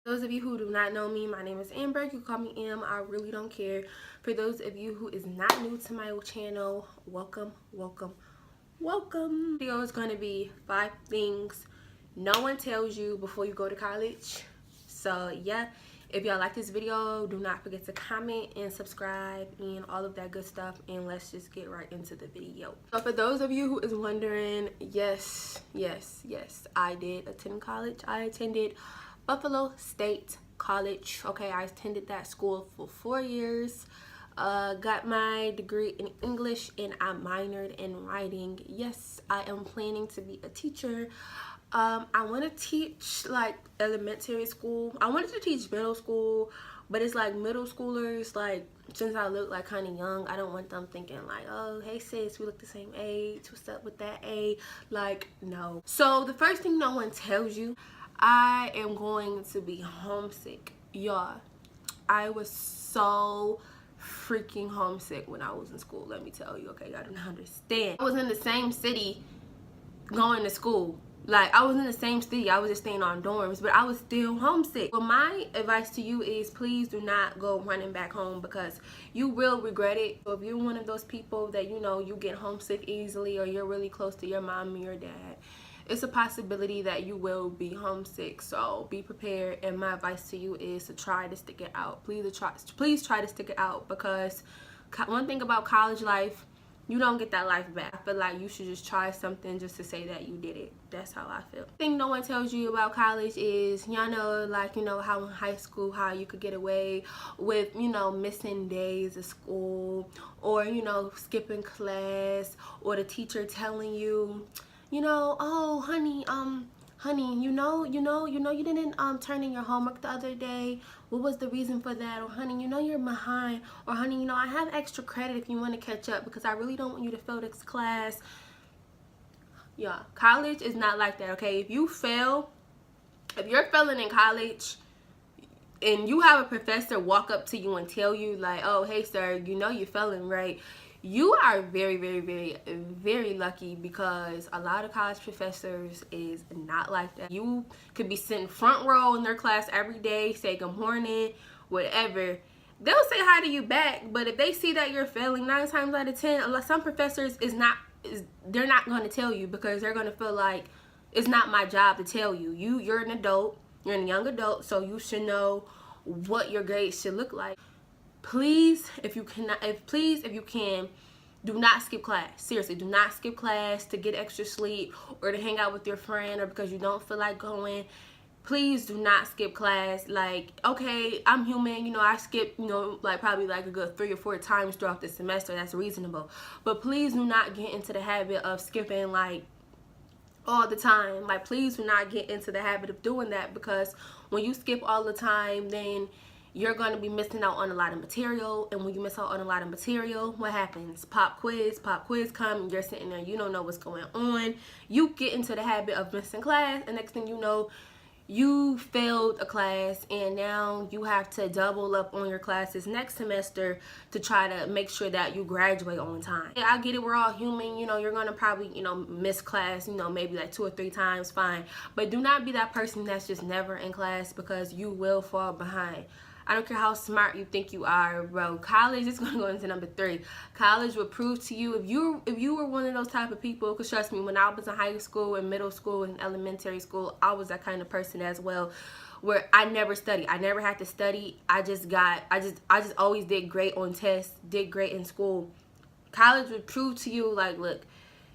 Those of you who do not know me, my name is Amber. You can call me Am. I really don't care. For those of you who is not new to my channel, welcome. Video is going to be 5 things no one tells you before you go to college. So yeah, if y'all like this video, do not forget to comment and subscribe and all of that good stuff, and let's just get right into the video. So for those of you who is wondering, yes, I did attend college. I attended Buffalo State College. Okay, I attended that school for 4 years. Got my degree in English and I minored in writing. Yes, I am planning to be a teacher. I want to teach like elementary school. I wanted to teach middle school, but it's like middle schoolers, like since I look like kind of young, I don't want them thinking like, oh hey sis, we look the same age, what's up with that A? Like, no. So the first thing no one tells you, I am going to be homesick. Y'all, I was so freaking homesick when I was in school, let me tell you. Okay, y'all don't understand. I was in the same city going to school. Like, I was in the same city, I was just staying on dorms, but I was still homesick. Well, my advice to you is please do not go running back home, because you will regret it. So if you're one of those people that, you know, you get homesick easily, or you're really close to your mom or your dad, it's a possibility that you will be homesick. So be prepared, and my advice to you is to try to stick it out. Please try to stick it out, because one thing about college life, you don't get that life back. I feel like you should just try something just to say that you did it. That's how I feel. The thing no one tells you about college is, y'all know, like, you know, how in high school, how you could get away with, you know, missing days of school, or, you know, skipping class, or the teacher telling you, you know, oh honey, you know you didn't turn in your homework the other day. What was the reason for that? Or honey, you know you're behind. Or honey, you know I have extra credit if you want to catch up, because I really don't want you to fail this class. Yeah, college is not like that. Okay, if you're failing in college and you have a professor walk up to you and tell you like, oh hey sir, you know you're failing, right? You are very lucky, because a lot of college professors is not like that. You could be sitting front row in their class every day, say good morning, whatever. They'll say hi to you back, but if they see that you're failing 9 times out of 10, some professors they're not going to tell you, because they're going to feel like it's not my job to tell you. You're an adult, you're a young adult, so you should know what your grades should look like. Please, if you can, do not skip class. Seriously, do not skip class to get extra sleep, or to hang out with your friend, or because you don't feel like going. Please do not skip class. Like, okay, I'm human, you know, I skip, you know, like probably like a good 3 or 4 times throughout the semester. That's reasonable. But please do not get into the habit of skipping like all the time. Like, please do not get into the habit of doing that, because when you skip all the time, then you're going to be missing out on a lot of material. And when you miss out on a lot of material, what happens? Pop quiz come, and you're sitting there, you don't know what's going on. You get into the habit of missing class, and next thing you know, you failed a class, and now you have to double up on your classes next semester to try to make sure that you graduate on time. Yeah, I get it, we're all human, you know, you're gonna probably, you know, miss class, you know, maybe like 2 or 3 times, fine. But do not be that person that's just never in class, because you will fall behind. I don't care how smart you think you are, bro. College is going to go into number 3. College will prove to you, if you were one of those type of people, because trust me, when I was in high school and middle school and elementary school, I was that kind of person as well, where I never studied. I never had to study. I just always did great on tests, did great in school. College would prove to you like, look,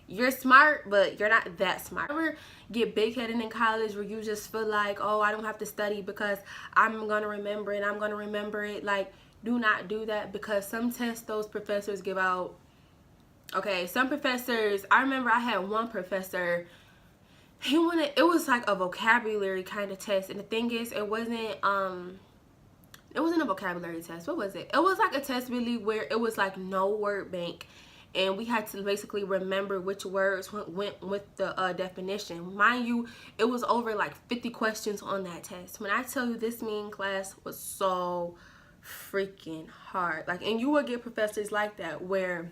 you're smart, but you're not that smart. Never get big-headed in college where you just feel like, oh, I don't have to study because I'm gonna remember it, I'm gonna remember it. Like, do not do that, because some tests those professors give out, okay, some professors, I remember I had one professor, it was like a vocabulary kind of test, and the thing is, it wasn't a vocabulary test. What was it? It was like a test really where it was like no word bank, and we had to basically remember which words went with the definition. Mind you, it was over like 50 questions on that test. When I tell you, this mean class was so freaking hard. Like, and you will get professors like that where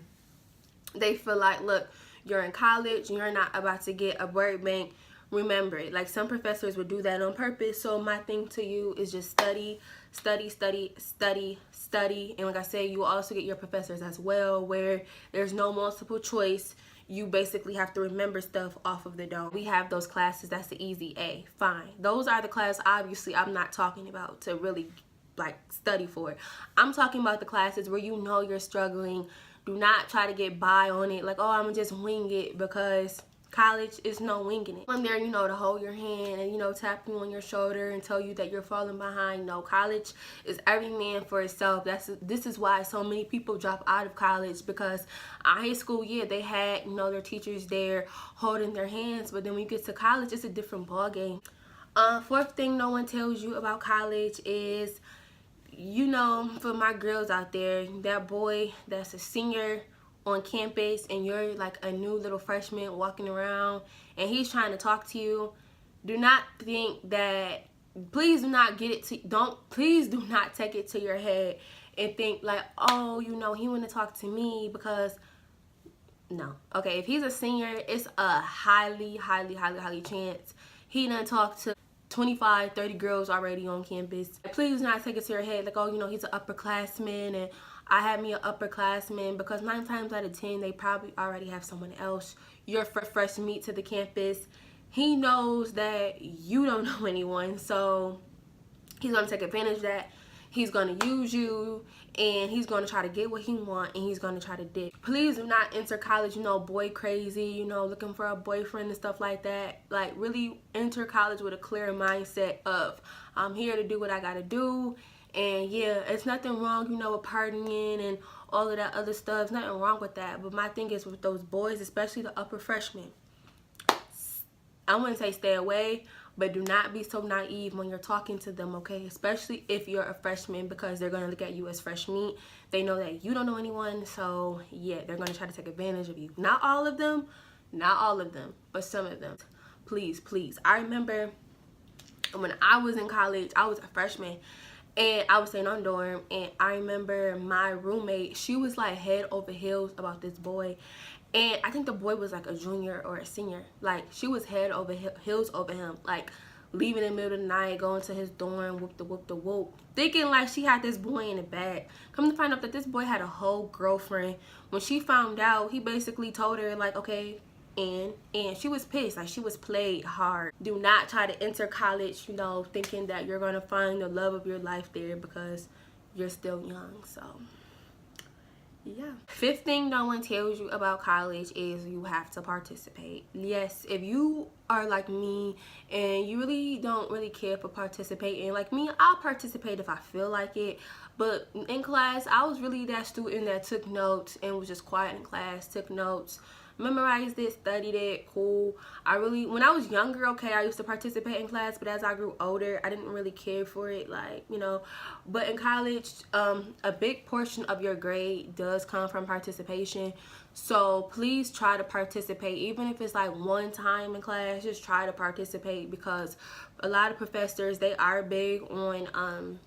they feel like, look, you're in college, you're not about to get a word bank remember it. Like, some professors would do that on purpose. So my thing to you is just study, study, study, study, study. And like I said, you will also get your professors as well, where there's no multiple choice. You basically have to remember stuff off of the dome. We have those classes, that's the easy A, fine. Those are the classes obviously I'm not talking about to really like study for. I'm talking about the classes where you know you're struggling. Do not try to get by on it like, oh, I'm gonna just wing it, because college is no winging it. I'm there, you know, to hold your hand and, you know, tap you on your shoulder and tell you that you're falling behind. No, college is every man for itself. This is why so many people drop out of college, because high school, yeah, they had, you know, their teachers there holding their hands, but then when you get to college, it's a different ball game. Fourth thing no one tells you about college is, you know, for my girls out there, that boy that's a senior on campus and you're like a new little freshman walking around and he's trying to talk to you, do not think that, please do not get it to, please do not take it to your head and think like, oh, you know, he want to talk to me, because no. Okay, if he's a senior, it's a highly chance he done talked to 25, 30 girls already on campus. Please do not take it to your head like, oh, you know, he's an upperclassman and I had me an upperclassman, because 9 times out of 10, they probably already have someone else. You're fresh meat to the campus. He knows that you don't know anyone, so he's going to take advantage of that. He's going to use you, and he's going to try to get what he wants, and he's going to try to dig. Please do not enter college, you know, boy crazy, you know, looking for a boyfriend and stuff like that. Like, really enter college with a clear mindset of, I'm here to do what I got to do. And yeah, it's nothing wrong, you know, with partying and all of that other stuff. There's nothing wrong with that. But my thing is with those boys, especially the upper freshmen, I wouldn't say stay away, but do not be so naive when you're talking to them, okay? Especially if you're a freshman, because they're going to look at you as fresh meat. They know that you don't know anyone, so yeah, they're going to try to take advantage of you. Not all of them, but some of them. Please, please. I remember when I was in college, I was a freshman, and I was staying on dorm, and I remember my roommate, she was like head over heels about this boy. And I think the boy was like a junior or a senior. Like, she was head over heels over him. Like, leaving in the middle of the night, going to his dorm, whoop the whoop. Thinking like she had this boy in the bag. Come to find out that this boy had a whole girlfriend. When she found out, he basically told her like, okay, and she was pissed. Like, she was played hard. Do not try to enter college, you know, thinking that you're going to find the love of your life there, because you're still young. So yeah. Fifth thing no one tells you about college is you have to participate. Yes, if you are like me and you really don't really care for participating, like me, I'll participate if I feel like it. But in class, I was really that student that took notes and was just quiet in class, took notes, memorized it, studied it, cool. When I was younger, okay, I used to participate in class, but as I grew older, I didn't really care for it, like, you know. But in college, a big portion of your grade does come from participation. So please try to participate, even if it's like one time in class. Just try to participate, because a lot of professors, they are big on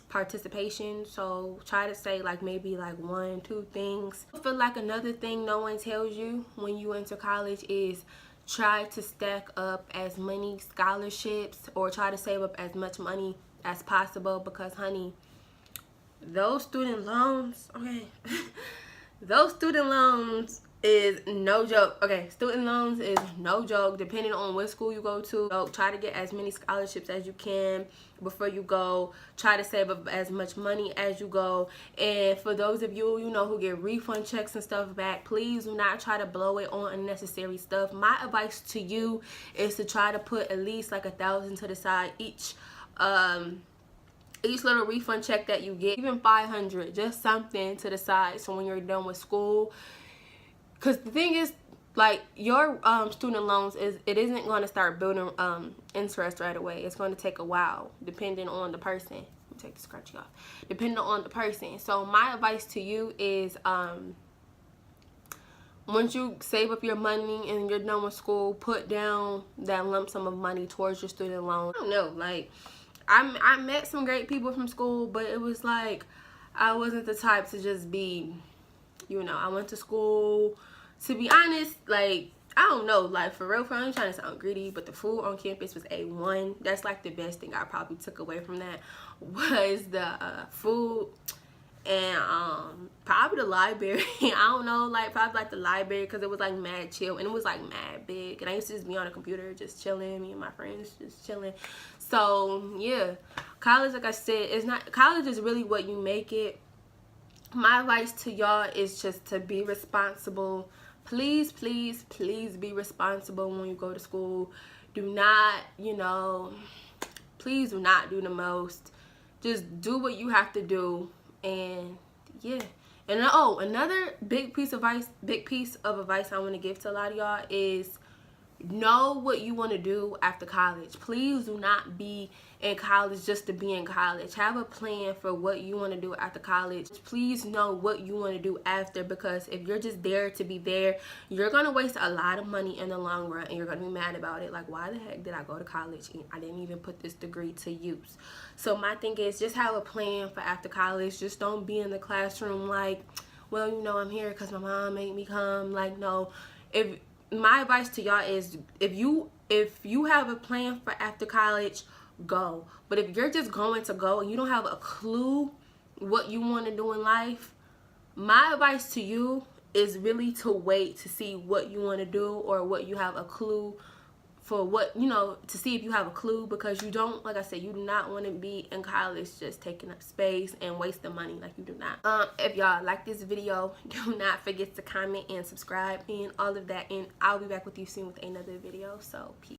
participation. So try to say like maybe like 1, 2 things. I feel like another thing no one tells you when you enter college is try to stack up as many scholarships, or try to save up as much money as possible, because honey, those student loans, okay, those student loans is no joke. Okay, student loans is no joke, depending on what school you go to. So try to get as many scholarships as you can before you go. Try to save up as much money as you go. And for those of you, you know, who get refund checks and stuff back, please do not try to blow it on unnecessary stuff. My advice to you is to try to put at least like $1,000 to the side each little refund check that you get, even $500, just something to the side, so when you're done with school. Because the thing is, like, your student loans, it isn't going to start building interest right away. It's going to take a while, depending on the person. Let me take the scratchy off. Depending on the person. So my advice to you is, once you save up your money and you're done with school, put down that lump sum of money towards your student loan. I don't know, like, I met some great people from school, but it was like, I wasn't the type to just be, you know, I went to school. To be honest, like, I don't know, like for real, I'm trying to sound greedy, but the food on campus was A1. That's like the best thing I probably took away from that was the food and probably the library. I don't know, like probably like the library because it was like mad chill and it was like mad big, and I used to just be on the computer just chilling, me and my friends just chilling. So yeah, college, like I said, it's not, college is really what you make it. My advice to y'all is just to be responsible. Please, please, please be responsible when you go to school. Do not, you know, please do not do the most. Just do what you have to do. And yeah. And oh, another big piece of advice I want to give to a lot of y'all is know what you want to do after college. Please do not be in college just to be in college. Have a plan for what you want to do after college. Please know what you want to do after, because if you're just there to be there, you're going to waste a lot of money in the long run and you're going to be mad about it. Like, why the heck did I go to college and I didn't even put this degree to use? So my thing is, just have a plan for after college. Just don't be in the classroom like, well, you know, I'm here because my mom made me come. Like, no. My advice to y'all is, if you have a plan for after college, go. But if you're just going to go and you don't have a clue what you want to do in life, my advice to you is really to wait to see what you want to do, or what you have a clue for, what, you know, to see if you have a clue, because you don't, like I said, you do not want to be in college just taking up space and wasting money. Like, you do not. If y'all like this video, do not forget to comment and subscribe and all of that, and I'll be back with you soon with another video. So peace.